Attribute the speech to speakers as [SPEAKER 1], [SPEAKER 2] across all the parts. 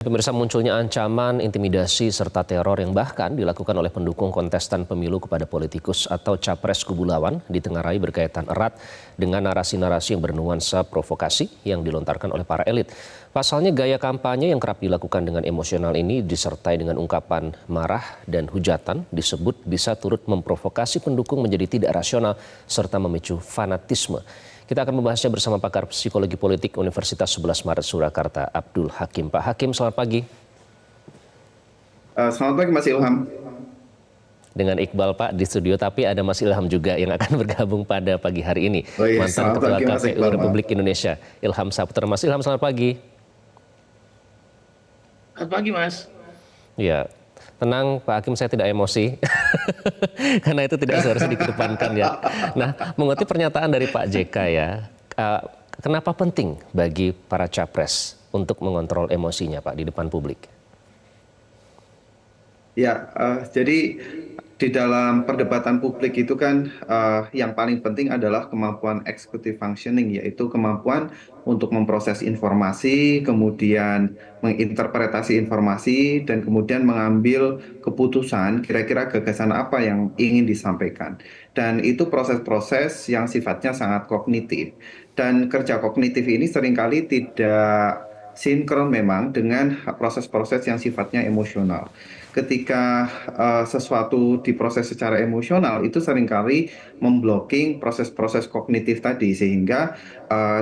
[SPEAKER 1] Pemirsa, munculnya ancaman, intimidasi, serta teror yang bahkan dilakukan oleh pendukung kontestan pemilu kepada politikus atau capres kubu lawan ditengarai berkaitan erat dengan narasi-narasi yang bernuansa provokasi yang dilontarkan oleh para elit. Pasalnya gaya kampanye yang kerap dilakukan dengan emosional ini disertai dengan ungkapan marah dan hujatan disebut bisa turut memprovokasi pendukung menjadi tidak rasional serta memicu fanatisme. Kita akan membahasnya bersama pakar psikologi politik Universitas 11 Maret Surakarta, Abdul Hakim. Pak Hakim, selamat pagi.
[SPEAKER 2] Selamat pagi Mas Ilham.
[SPEAKER 1] Dengan Iqbal Pak di studio, tapi ada Mas Ilham juga yang akan bergabung pada pagi hari ini.
[SPEAKER 2] Oh iya,
[SPEAKER 1] Mantan Ketua
[SPEAKER 2] pagi, Mas
[SPEAKER 1] KPU
[SPEAKER 2] Iqbal,
[SPEAKER 1] Republik Indonesia, Ilham Saputra. Mas Ilham, selamat pagi.
[SPEAKER 3] Selamat pagi Mas.
[SPEAKER 1] Ya, tenang Pak Hakim, saya tidak emosi. Karena itu tidak seharusnya dikedepankan ya. Nah, mengutip pernyataan dari Pak JK ya, kenapa penting bagi para capres untuk mengontrol emosinya Pak di depan publik?
[SPEAKER 2] Ya, jadi di dalam perdebatan publik itu kan yang paling penting adalah kemampuan executive functioning, yaitu kemampuan untuk memproses informasi, kemudian menginterpretasi informasi, dan kemudian mengambil keputusan kira-kira gagasan apa yang ingin disampaikan. Dan itu proses-proses yang sifatnya sangat kognitif. Dan kerja kognitif ini seringkali tidak sinkron memang dengan proses-proses yang sifatnya emosional. Ketika sesuatu diproses secara emosional itu seringkali memblocking proses-proses kognitif tadi, sehingga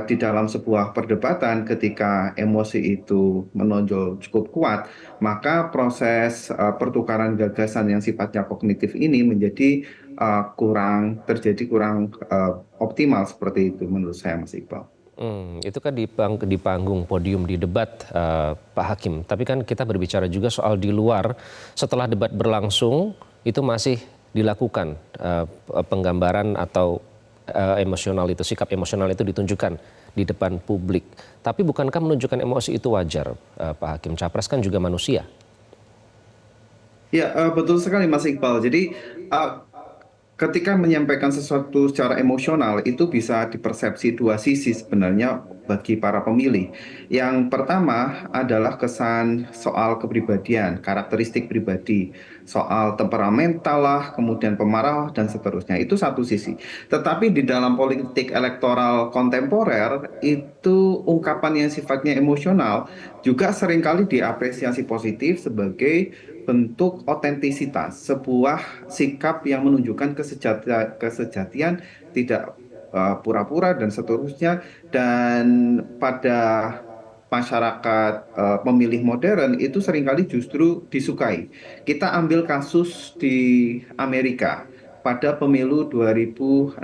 [SPEAKER 2] di dalam sebuah perdebatan ketika emosi itu menonjol cukup kuat, maka proses pertukaran gagasan yang sifatnya kognitif ini menjadi kurang optimal seperti itu menurut saya, Mas Iqbal.
[SPEAKER 1] Itu kan di panggung podium di debat Pak Hakim. Tapi kan kita berbicara juga soal di luar. Setelah debat berlangsung itu masih dilakukan penggambaran atau emosional itu, sikap emosional itu ditunjukkan di depan publik. Tapi bukankah menunjukkan emosi itu wajar, Pak Hakim? Capres kan juga manusia.
[SPEAKER 2] Ya, betul sekali Mas Iqbal. Jadi ketika menyampaikan sesuatu secara emosional itu bisa dipersepsi dua sisi sebenarnya bagi para pemilih. Yang pertama adalah kesan soal kepribadian, karakteristik pribadi, soal temperamental lah, kemudian pemarah dan seterusnya. Itu satu sisi. Tetapi di dalam politik elektoral kontemporer itu ungkapan yang sifatnya emosional juga seringkali diapresiasi positif sebagai bentuk otentisitas, sebuah sikap yang menunjukkan kesejatian, tidak pura-pura dan seterusnya. Dan pada masyarakat pemilih modern itu seringkali justru disukai. Kita ambil kasus di Amerika pada pemilu 2016.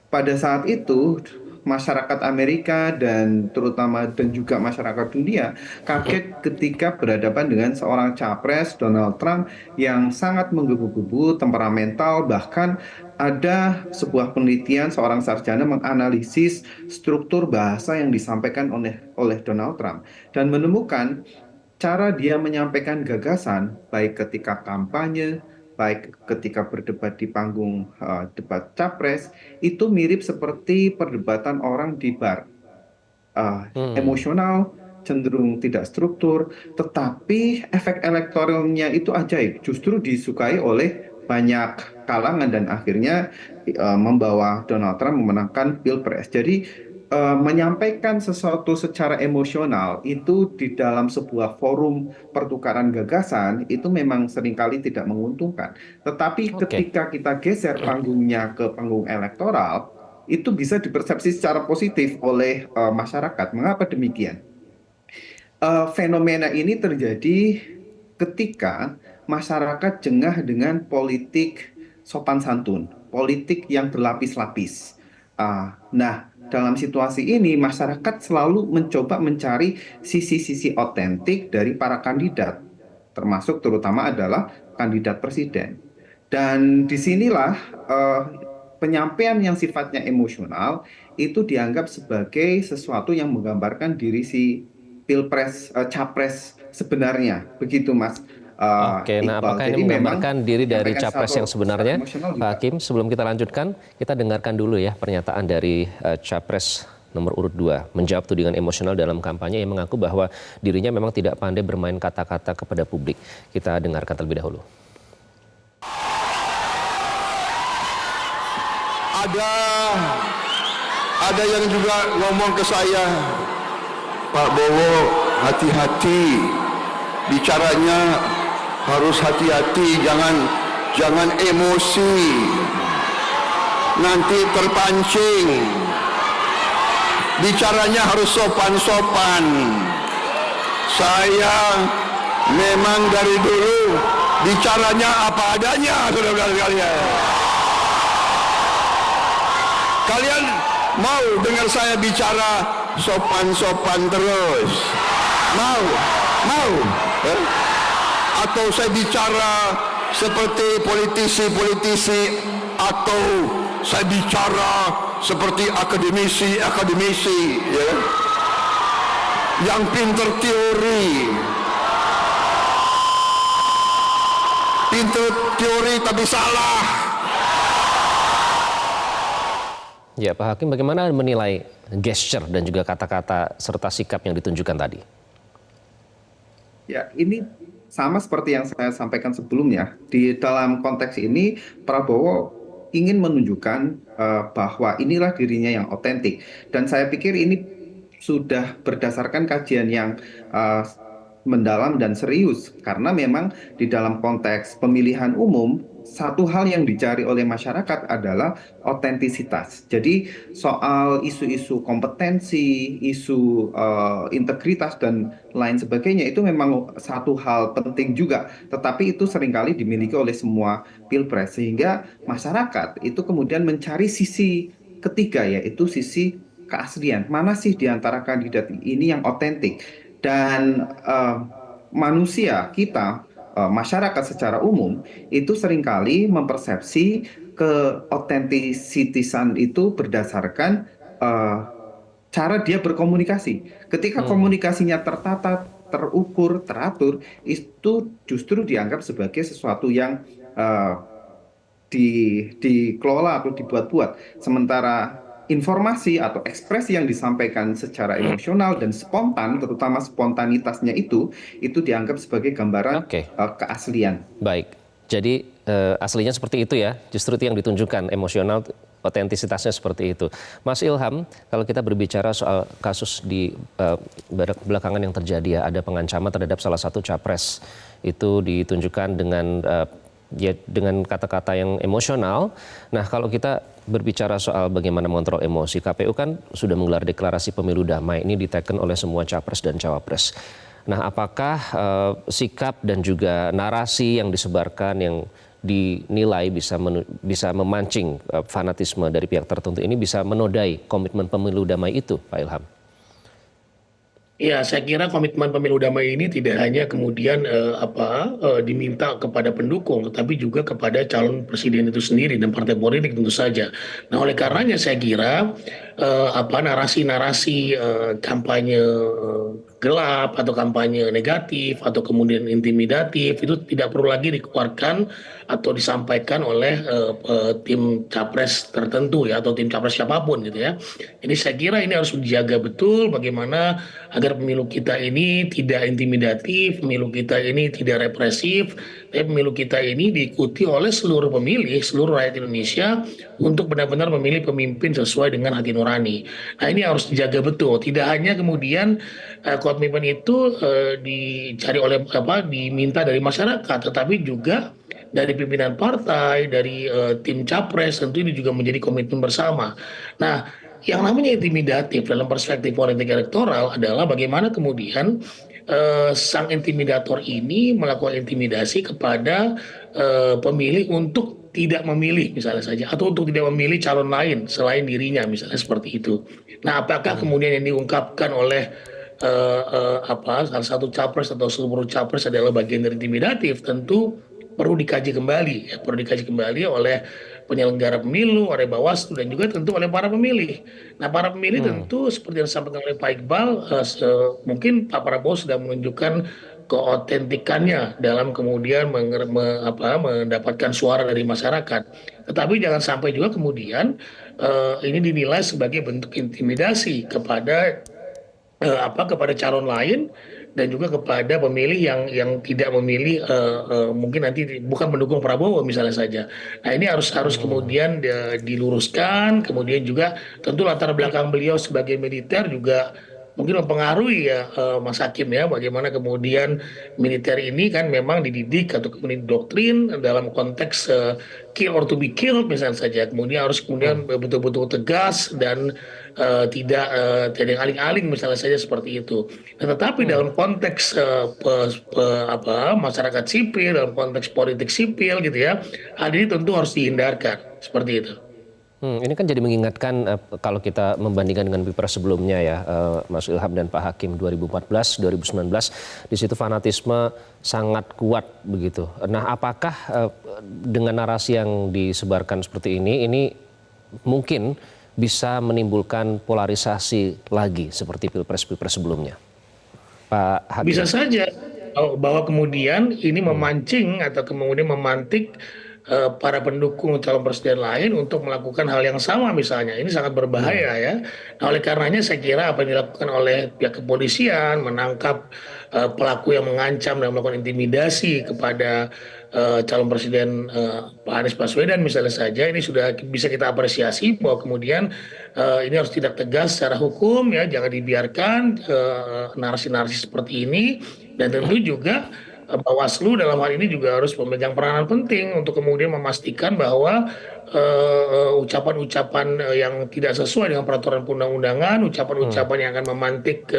[SPEAKER 2] Pada saat itu masyarakat Amerika dan terutama dan juga masyarakat dunia kaget ketika berhadapan dengan seorang capres Donald Trump yang sangat menggebu-gebu, temperamental. Bahkan ada sebuah penelitian seorang sarjana menganalisis struktur bahasa yang disampaikan oleh Donald Trump dan menemukan cara dia menyampaikan gagasan baik ketika kampanye, baik ketika berdebat di panggung debat capres, itu mirip seperti perdebatan orang di bar. Emosional, cenderung tidak struktur, tetapi efek elektoralnya itu ajaib, justru disukai oleh banyak kalangan dan akhirnya membawa Donald Trump memenangkan Pilpres. Jadi menyampaikan sesuatu secara emosional itu di dalam sebuah forum pertukaran gagasan itu memang seringkali tidak menguntungkan. Tetapi
[SPEAKER 1] Oke.
[SPEAKER 2] ketika kita geser panggungnya ke panggung elektoral, itu bisa dipersepsi secara positif oleh masyarakat. Mengapa demikian? Fenomena ini terjadi ketika masyarakat jengah dengan politik sopan santun, politik yang berlapis-lapis. Nah, dalam situasi ini masyarakat selalu mencoba mencari sisi-sisi otentik dari para kandidat, termasuk terutama adalah kandidat presiden. Dan disinilah penyampaian yang sifatnya emosional itu dianggap sebagai sesuatu yang menggambarkan diri si pilpres capres sebenarnya, begitu Mas
[SPEAKER 1] Oke, nah
[SPEAKER 2] Iqbal.
[SPEAKER 1] apakah ini
[SPEAKER 2] Jadi memang
[SPEAKER 1] menggambarkan diri dari
[SPEAKER 2] menyampaikan
[SPEAKER 1] capres yang
[SPEAKER 2] secara
[SPEAKER 1] sebenarnya?
[SPEAKER 2] emosional
[SPEAKER 1] Pak
[SPEAKER 2] juga.
[SPEAKER 1] Hakim, sebelum kita lanjutkan, kita dengarkan dulu ya pernyataan dari capres nomor urut 2, menjawab tudingan emosional dalam kampanye yang mengaku bahwa dirinya memang tidak pandai bermain kata-kata kepada publik. Kita dengarkan terlebih dahulu.
[SPEAKER 3] Ada yang juga ngomong ke saya, Pak Bowo, hati-hati, bicaranya harus hati-hati, jangan emosi, nanti terpancing, bicaranya harus sopan-sopan. Saya memang dari dulu bicaranya apa adanya, saudara-saudara sekalian. Kalian mau dengar saya bicara sopan-sopan terus? Mau? Eh? Atau saya bicara seperti politisi-politisi, atau saya bicara seperti akademisi, ya? Yang pinter teori tapi salah.
[SPEAKER 1] Ya, Pak Hakim, bagaimana menilai gesture dan juga kata-kata serta sikap yang ditunjukkan tadi?
[SPEAKER 2] Ya, ini sama seperti yang saya sampaikan sebelumnya. Di dalam konteks ini, Prabowo ingin menunjukkan bahwa inilah dirinya yang otentik. Dan saya pikir ini sudah berdasarkan kajian yang mendalam dan serius. Karena memang di dalam konteks pemilihan umum, satu hal yang dicari oleh masyarakat adalah otentisitas. Jadi soal isu-isu kompetensi, isu integritas dan lain sebagainya itu memang satu hal penting juga. Tetapi itu seringkali dimiliki oleh semua pilpres, sehingga masyarakat itu kemudian mencari sisi ketiga, yaitu sisi keaslian. Mana sih di antara kandidat ini yang otentik? Dan manusia kita, masyarakat secara umum itu seringkali mempersepsi keotentisitasan itu berdasarkan cara dia berkomunikasi. Ketika komunikasinya tertata, terukur, teratur, itu justru dianggap sebagai sesuatu yang dikelola atau dibuat-buat. Sementara informasi atau ekspresi yang disampaikan secara emosional dan spontan, terutama spontanitasnya itu dianggap sebagai gambaran keaslian.
[SPEAKER 1] Baik, jadi aslinya seperti itu ya, justru itu yang ditunjukkan, emosional, otentisitasnya seperti itu. Mas Ilham, kalau kita berbicara soal kasus di belakangan yang terjadi ya, ada pengancaman terhadap salah satu capres, itu ditunjukkan dengan kata-kata yang emosional. Nah, kalau kita berbicara soal bagaimana mengontrol emosi, KPU kan sudah menggelar deklarasi pemilu damai, ini diteken oleh semua capres dan cawapres. Nah, apakah sikap dan juga narasi yang disebarkan yang dinilai bisa memancing fanatisme dari pihak tertentu ini bisa menodai komitmen pemilu damai itu, Pak Ilham?
[SPEAKER 4] Ya, saya kira komitmen pemilu damai ini tidak hanya kemudian diminta kepada pendukung, tetapi juga kepada calon presiden itu sendiri dan partai politik tentu saja. Nah, oleh karenanya saya kira narasi-narasi kampanye gelap atau kampanye negatif atau kemudian intimidatif itu tidak perlu lagi dikeluarkan atau disampaikan oleh tim capres tertentu ya, atau tim capres siapapun gitu ya. Jadi saya kira ini harus dijaga betul bagaimana agar pemilu kita ini tidak intimidatif, pemilu kita ini tidak represif, tapi pemilu kita ini diikuti oleh seluruh pemilih, seluruh rakyat Indonesia untuk benar-benar memilih pemimpin sesuai dengan hati nurani. Nah, ini harus dijaga betul. Tidak hanya kemudian komitmen itu dicari oleh diminta dari masyarakat, tetapi juga dari pimpinan partai, dari tim capres, tentu ini juga menjadi komitmen bersama. Nah, yang namanya intimidatif dalam perspektif politik elektoral adalah bagaimana kemudian sang intimidator ini melakukan intimidasi kepada pemilih untuk tidak memilih misalnya saja, atau untuk tidak memilih calon lain selain dirinya misalnya seperti itu. Nah, apakah kemudian yang diungkapkan oleh salah satu capres atau seluruh capres adalah bagian dari intimidatif? Tentu perlu dikaji kembali oleh penyelenggara pemilu, oleh Bawaslu, dan juga tentu oleh para pemilih. Nah, para pemilih tentu seperti yang disampaikan oleh Pak Iqbal, mungkin Pak Prabowo sudah menunjukkan keotentikannya dalam kemudian mendapatkan suara dari masyarakat. Tetapi jangan sampai juga kemudian ini dinilai sebagai bentuk intimidasi kepada calon lain dan juga kepada pemilih yang tidak memilih mungkin nanti bukan mendukung Prabowo misalnya saja. Nah ini harus kemudian diluruskan, kemudian juga tentu latar belakang beliau sebagai militer juga mungkin mempengaruhi ya Mas Hakim ya, bagaimana kemudian militer ini kan memang dididik atau kemudian doktrin dalam konteks kill or to be killed misalnya saja, kemudian harus kemudian betul-betul tegas dan tidak yang aling-aling misalnya saja seperti itu. Nah, tetapi dalam konteks masyarakat sipil, dalam konteks politik sipil gitu ya, hal ini tentu harus dihindarkan seperti itu.
[SPEAKER 1] Ini kan jadi mengingatkan kalau kita membandingkan dengan Pilpres sebelumnya ya, Mas Ilham dan Pak Hakim 2014, 2019, di situ fanatisme sangat kuat begitu. Nah, apakah dengan narasi yang disebarkan seperti ini mungkin bisa menimbulkan polarisasi lagi seperti Pilpres-Pilpres sebelumnya, Pak Hakim?
[SPEAKER 4] Bisa saja bahwa kemudian ini memancing atau kemudian memantik para pendukung calon presiden lain untuk melakukan hal yang sama misalnya. Ini sangat berbahaya ya. Nah, oleh karenanya saya kira apa yang dilakukan oleh pihak kepolisian menangkap pelaku yang mengancam dan melakukan intimidasi kepada calon presiden Pak Anies Baswedan misalnya saja, ini sudah bisa kita apresiasi bahwa kemudian ini harus tidak tegas secara hukum ya, jangan dibiarkan narasi-narasi seperti ini, dan tentu juga Bawaslu dalam hal ini juga harus memegang peranan penting untuk kemudian memastikan bahwa ucapan-ucapan yang tidak sesuai dengan peraturan perundang-undangan, ucapan-ucapan yang akan memantik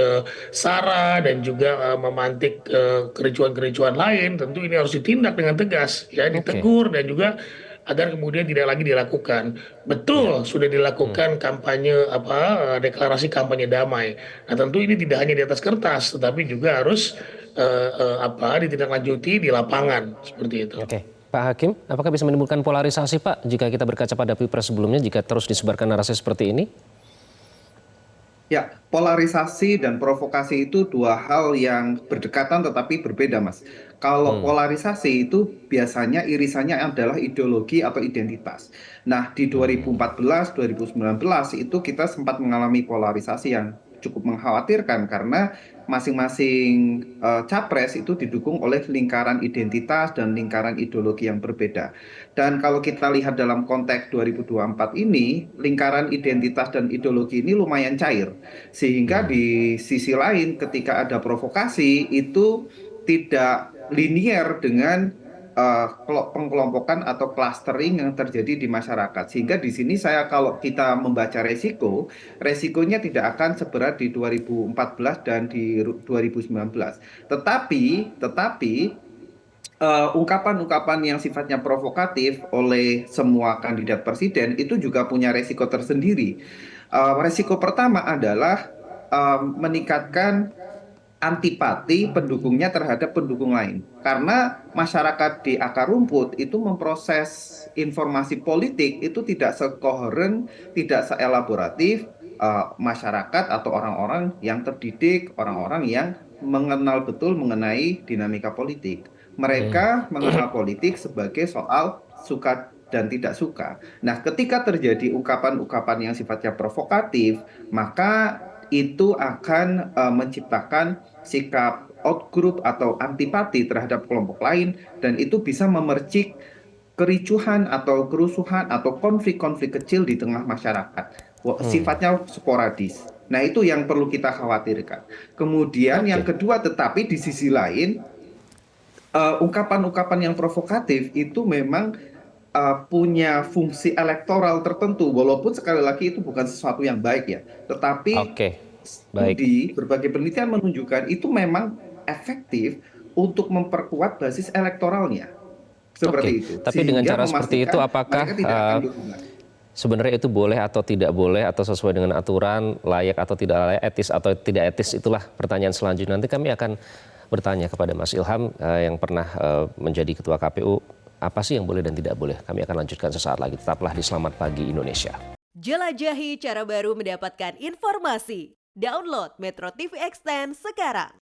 [SPEAKER 4] sara dan juga memantik kericuan-kericuan lain, tentu ini harus ditindak dengan tegas, ya, ditegur dan juga agar kemudian tidak lagi dilakukan. Betul, sudah dilakukan kampanye deklarasi kampanye damai. Nah, tentu ini tidak hanya di atas kertas, tetapi juga harus ditindaklanjuti di lapangan seperti itu.
[SPEAKER 1] Oke, Pak Hakim, apakah bisa menimbulkan polarisasi, Pak, jika kita berkaca pada Pilpres sebelumnya, jika terus disebarkan narasi seperti ini?
[SPEAKER 2] Ya, polarisasi dan provokasi itu dua hal yang berdekatan tetapi berbeda, Mas. Kalau polarisasi itu biasanya irisannya adalah ideologi atau identitas. Nah, di 2014, 2019 itu kita sempat mengalami polarisasi yang cukup mengkhawatirkan karena masing-masing capres itu didukung oleh lingkaran identitas dan lingkaran ideologi yang berbeda. Dan kalau kita lihat dalam konteks 2024 ini, lingkaran identitas dan ideologi ini lumayan cair. Sehingga di sisi lain ketika ada provokasi itu tidak linier dengan pengkelompokan atau clustering yang terjadi di masyarakat. Sehingga di sini kalau kita membaca resikonya tidak akan seberat di 2014 dan di 2019. Tetapi ungkapan-ungkapan yang sifatnya provokatif oleh semua kandidat presiden itu juga punya resiko tersendiri. Resiko pertama adalah meningkatkan antipati pendukungnya terhadap pendukung lain. Karena masyarakat di akar rumput itu memproses informasi politik itu tidak sekoheren, tidak seelaboratif masyarakat atau orang-orang yang terdidik, orang-orang yang mengenal betul mengenai dinamika politik. Mereka mengenal politik sebagai soal suka dan tidak suka. Nah, ketika terjadi ungkapan-ungkapan yang sifatnya provokatif, maka itu akan menciptakan sikap outgroup atau antipati terhadap kelompok lain, dan itu bisa memercik kericuhan atau kerusuhan atau konflik-konflik kecil di tengah masyarakat. Sifatnya sporadis. Nah, itu yang perlu kita khawatirkan. Kemudian yang kedua, tetapi di sisi lain, ungkapan-ungkapan yang provokatif itu memang punya fungsi elektoral tertentu, walaupun sekali lagi itu bukan sesuatu yang baik ya, tetapi studi berbagai penelitian menunjukkan itu memang efektif untuk memperkuat basis elektoralnya, seperti itu.
[SPEAKER 1] Tapi dengan cara seperti itu, apakah sebenarnya itu boleh atau tidak boleh, atau sesuai dengan aturan, layak atau tidak layak, etis atau tidak etis, itulah pertanyaan selanjutnya. Nanti kami akan bertanya kepada Mas Ilham yang pernah menjadi Ketua KPU. Apa sih yang boleh dan tidak boleh? Kami akan lanjutkan sesaat lagi. Tetaplah di Selamat Pagi Indonesia.
[SPEAKER 5] Jelajahi cara baru mendapatkan informasi. Download Metro TV Extend sekarang.